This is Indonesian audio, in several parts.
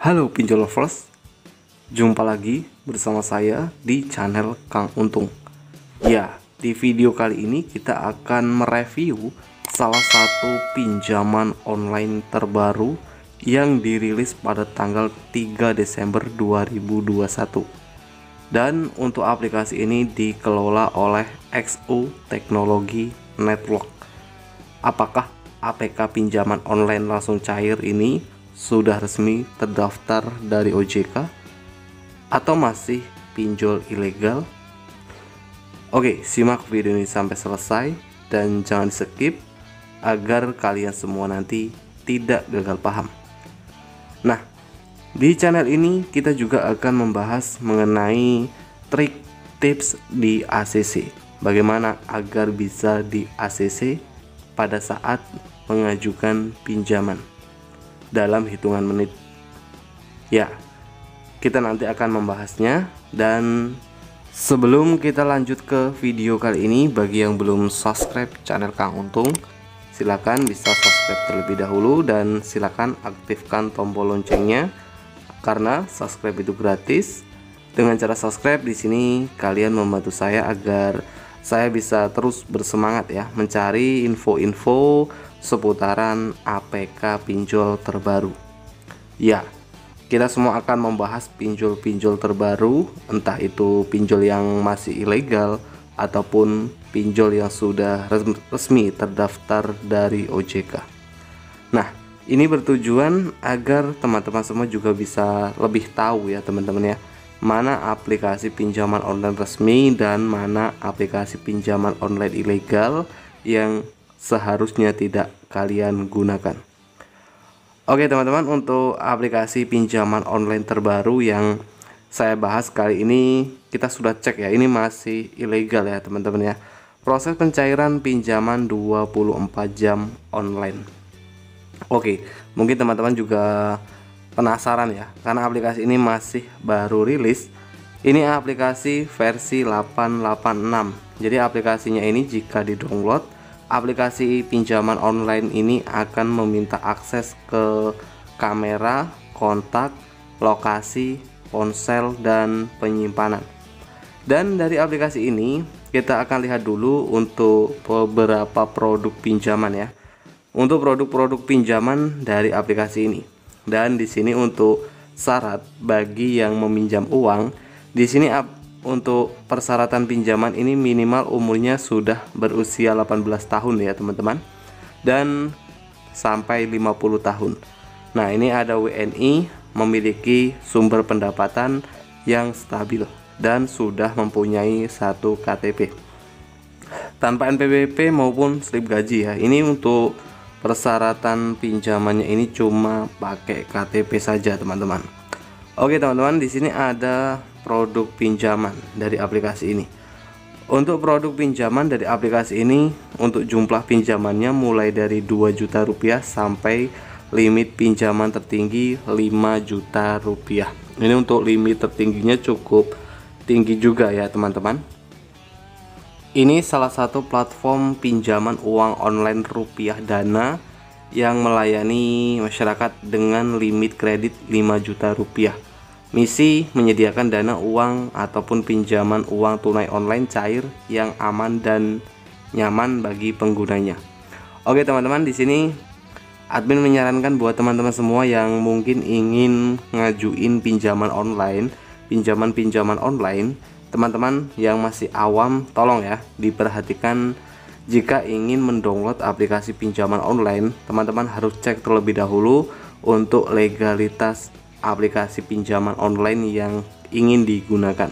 Halo pinjol lovers, jumpa lagi bersama saya di channel Kang Untung. Ya, di video kali ini kita akan mereview salah satu pinjaman online terbaru yang dirilis pada tanggal 3 Desember 2021. Dan untuk aplikasi ini dikelola oleh XU Teknologi Network. Apakah APK pinjaman online langsung cair ini sudah resmi terdaftar dari OJK atau masih pinjol ilegal? Oke, simak video ini sampai selesai dan jangan di skip agar kalian semua nanti tidak gagal paham. Nah, di channel ini kita juga akan membahas mengenai trik tips di ACC. Bagaimana agar bisa di ACC pada saat mengajukan pinjaman dalam hitungan menit. Ya, kita nanti akan membahasnya. Dan sebelum kita lanjut ke video kali ini, bagi yang belum subscribe channel Kang Untung, silakan bisa subscribe terlebih dahulu dan silakan aktifkan tombol loncengnya karena subscribe itu gratis. Dengan cara subscribe di sini kalian membantu saya agar saya bisa terus bersemangat ya mencari info-info seputaran APK pinjol terbaru. Ya, kita semua akan membahas pinjol-pinjol terbaru, entah itu pinjol yang masih ilegal ataupun pinjol yang sudah resmi terdaftar dari OJK. Nah, ini bertujuan agar teman-teman semua juga bisa lebih tahu ya teman-teman ya, mana aplikasi pinjaman online resmi dan mana aplikasi pinjaman online ilegal yang seharusnya tidak kalian gunakan. Oke teman-teman, untuk aplikasi pinjaman online terbaru yang saya bahas kali ini, kita sudah cek ya, ini masih ilegal ya teman-teman ya. Proses pencairan pinjaman 24 jam online. Oke, mungkin teman-teman juga penasaran ya, karena aplikasi ini masih baru rilis. Ini aplikasi versi 886. Jadi aplikasinya ini jika di-download, aplikasi pinjaman online ini akan meminta akses ke kamera, kontak, lokasi, ponsel, dan penyimpanan. Dan dari aplikasi ini kita akan lihat dulu untuk beberapa produk pinjaman ya. Untuk produk-produk pinjaman dari aplikasi ini. Dan di sini untuk syarat bagi yang meminjam uang, di sini untuk persyaratan pinjaman ini minimal umurnya sudah berusia 18 tahun ya teman-teman, dan sampai 50 tahun. Nah, ini ada WNI, memiliki sumber pendapatan yang stabil dan sudah mempunyai 1 KTP tanpa NPWP maupun slip gaji ya. Ini untuk persyaratan pinjamannya ini cuma pakai KTP saja teman-teman. Oke teman-teman, di sini ada produk pinjaman dari aplikasi ini. Untuk produk pinjaman dari aplikasi ini, untuk jumlah pinjamannya mulai dari 2 juta rupiah sampai limit pinjaman tertinggi 5 juta rupiah. Ini untuk limit tertingginya cukup tinggi juga ya teman-teman. Ini salah satu platform pinjaman uang online rupiah Dana yang melayani masyarakat dengan limit kredit 5 juta rupiah. Misi menyediakan dana uang ataupun pinjaman uang tunai online cair yang aman dan nyaman bagi penggunanya. Oke teman-teman, di sini admin menyarankan buat teman-teman semua yang mungkin ingin ngajuin pinjaman online, pinjaman online, teman-teman yang masih awam tolong ya diperhatikan. Jika ingin mendownload aplikasi pinjaman online, teman-teman harus cek terlebih dahulu untuk legalitas aplikasi pinjaman online yang ingin digunakan.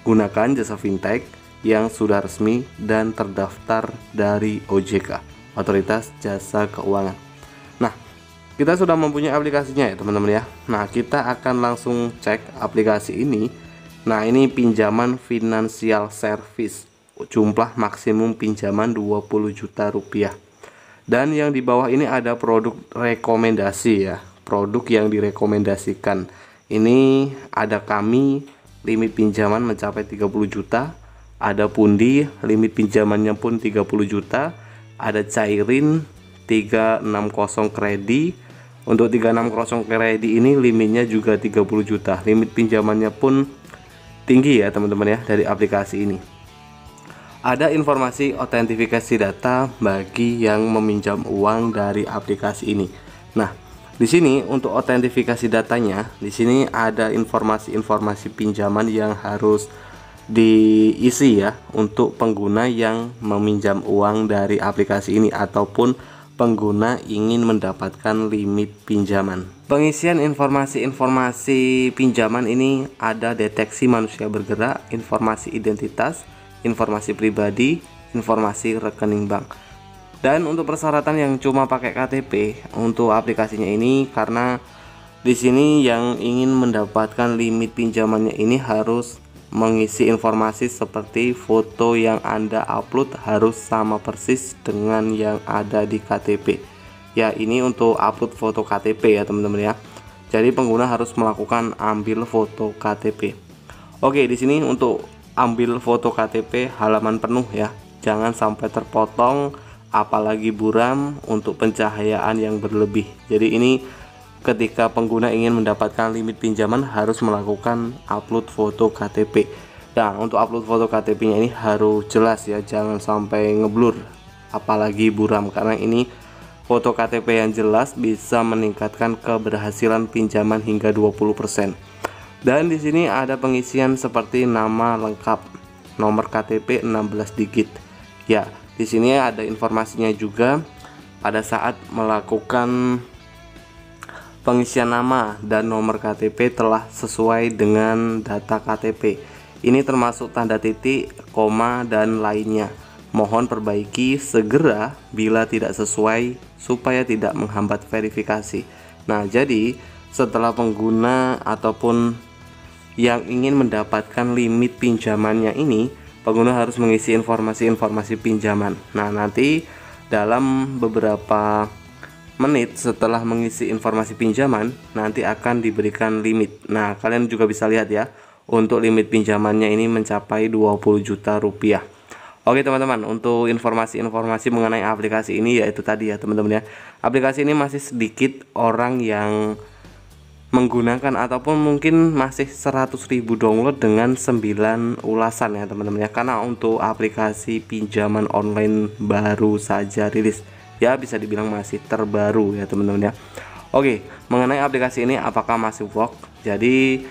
Gunakan jasa fintech yang sudah resmi dan terdaftar dari OJK, Otoritas Jasa Keuangan. Nah, kita sudah mempunyai aplikasinya ya teman-teman ya. Nah, kita akan langsung cek aplikasi ini. Nah, ini pinjaman financial service, jumlah maksimum pinjaman 20 juta rupiah. Dan yang di bawah ini ada produk rekomendasi ya, produk yang direkomendasikan. Ini ada Kami, limit pinjaman mencapai 30 juta. Ada Pundi, limit pinjamannya pun 30 juta. Ada Cairin 360 Kredi, Untuk 360 Kredi ini limitnya juga 30 juta. Limit pinjamannya pun tinggi ya teman-teman ya dari aplikasi ini. Ada informasi autentifikasi data bagi yang meminjam uang dari aplikasi ini. Nah, di sini untuk autentifikasi datanya, di sini ada informasi-informasi pinjaman yang harus diisi ya untuk pengguna yang meminjam uang dari aplikasi ini ataupun pengguna ingin mendapatkan limit pinjaman. Pengisian informasi-informasi pinjaman ini ada deteksi manusia bergerak, informasi identitas, informasi pribadi, informasi rekening bank. Dan untuk persyaratan yang cuma pakai KTP untuk aplikasinya ini, karena di sini yang ingin mendapatkan limit pinjamannya ini harus mengisi informasi seperti foto yang Anda upload harus sama persis dengan yang ada di KTP. Ya, ini untuk upload foto KTP ya teman-teman ya. Jadi pengguna harus melakukan ambil foto KTP. Oke, di sini untuk ambil foto KTP halaman penuh ya. Jangan sampai terpotong, apalagi buram untuk pencahayaan yang berlebih. Jadi ini ketika pengguna ingin mendapatkan limit pinjaman harus melakukan upload foto KTP. Nah, untuk upload foto KTP-nya ini harus jelas ya, jangan sampai ngeblur apalagi buram, karena ini foto KTP yang jelas bisa meningkatkan keberhasilan pinjaman hingga 20%. Dan di sini ada pengisian seperti nama lengkap, nomor KTP 16 digit. Ya, di sini ada informasinya juga pada saat melakukan pengisian nama dan nomor KTP telah sesuai dengan data KTP. Ini termasuk tanda titik, koma, dan lainnya. Mohon perbaiki segera bila tidak sesuai supaya tidak menghambat verifikasi. Nah, jadi setelah pengguna ataupun yang ingin mendapatkan limit pinjamannya ini, pengguna harus mengisi informasi-informasi pinjaman. Nah, nanti dalam beberapa menit setelah mengisi informasi pinjaman nanti akan diberikan limit. Nah, kalian juga bisa lihat ya, untuk limit pinjamannya ini mencapai 20 juta rupiah. Oke teman-teman, untuk informasi-informasi mengenai aplikasi ini yaitu tadi ya teman-teman ya. Aplikasi ini masih sedikit orang yang menggunakan ataupun mungkin masih 100.000 download dengan 9 ulasan ya teman-teman ya. Karena untuk aplikasi pinjaman online baru saja rilis. Ya, bisa dibilang masih terbaru ya teman-teman ya. Oke, mengenai aplikasi ini apakah masih work? Jadi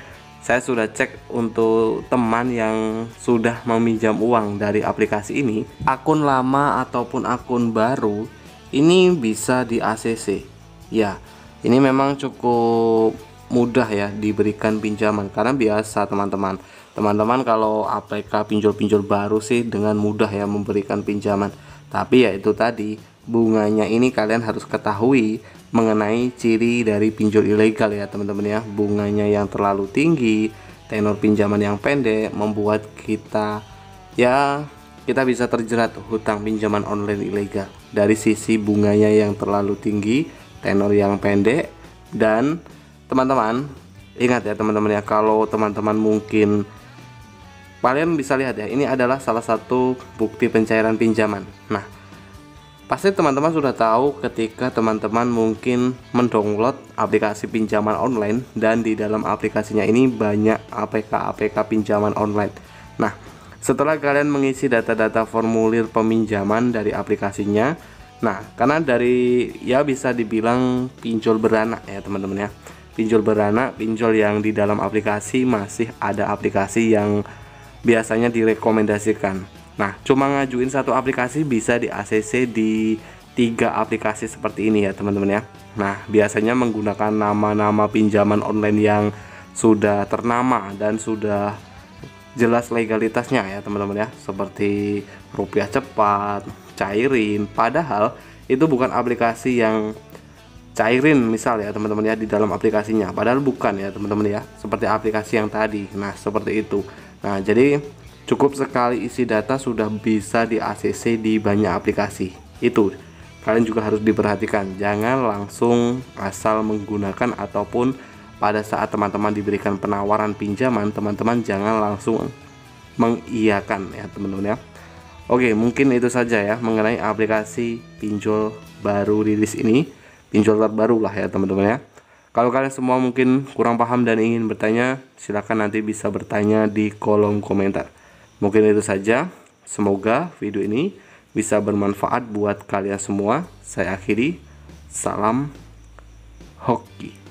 saya sudah cek untuk teman yang sudah meminjam uang dari aplikasi ini, akun lama ataupun akun baru ini bisa di ACC. Ya, ini memang cukup mudah ya diberikan pinjaman, karena biasa teman-teman kalau APK pinjol-pinjol baru sih dengan mudah ya memberikan pinjaman. Tapi ya itu tadi, bunganya ini kalian harus ketahui mengenai ciri dari pinjol ilegal ya teman-teman ya. Bunganya yang terlalu tinggi, tenor pinjaman yang pendek membuat kita bisa terjerat hutang pinjaman online ilegal. Dari sisi bunganya yang terlalu tinggi, tenor yang pendek, dan teman-teman ingat ya teman-teman ya, kalau teman-teman mungkin kalian bisa lihat ya, ini adalah salah satu bukti pencairan pinjaman. Nah, pasti teman-teman sudah tahu ketika teman-teman mungkin mendownload aplikasi pinjaman online dan di dalam aplikasinya ini banyak APK pinjaman online. Nah, setelah kalian mengisi data-data formulir peminjaman dari aplikasinya, nah karena dari ya bisa dibilang pinjol beranak ya teman-teman ya. Pinjol beranak, pinjol yang di dalam aplikasi masih ada aplikasi yang biasanya direkomendasikan. Nah, cuma ngajuin satu aplikasi bisa di ACC di 3 aplikasi seperti ini ya teman-teman ya. Nah, biasanya menggunakan nama-nama pinjaman online yang sudah ternama dan sudah jelas legalitasnya ya teman-teman ya, seperti Rupiah Cepat, Cairin. Padahal itu bukan aplikasi yang Cairin misal ya teman-teman ya di dalam aplikasinya, padahal bukan ya teman-teman ya, seperti aplikasi yang tadi. Nah, seperti itu. Nah, jadi cukup sekali isi data sudah bisa di ACC di banyak aplikasi. Itu kalian juga harus diperhatikan, jangan langsung asal menggunakan ataupun pada saat teman-teman diberikan penawaran pinjaman, teman-teman jangan langsung mengiyakan ya teman-teman ya. Oke, mungkin itu saja ya mengenai aplikasi pinjol baru rilis ini. pinjol terbaru lah ya teman-teman ya. Kalau kalian semua mungkin kurang paham dan ingin bertanya, silahkan nanti bisa bertanya di kolom komentar. Mungkin itu saja. Semoga video ini bisa bermanfaat buat kalian semua. Saya akhiri. Salam hoki.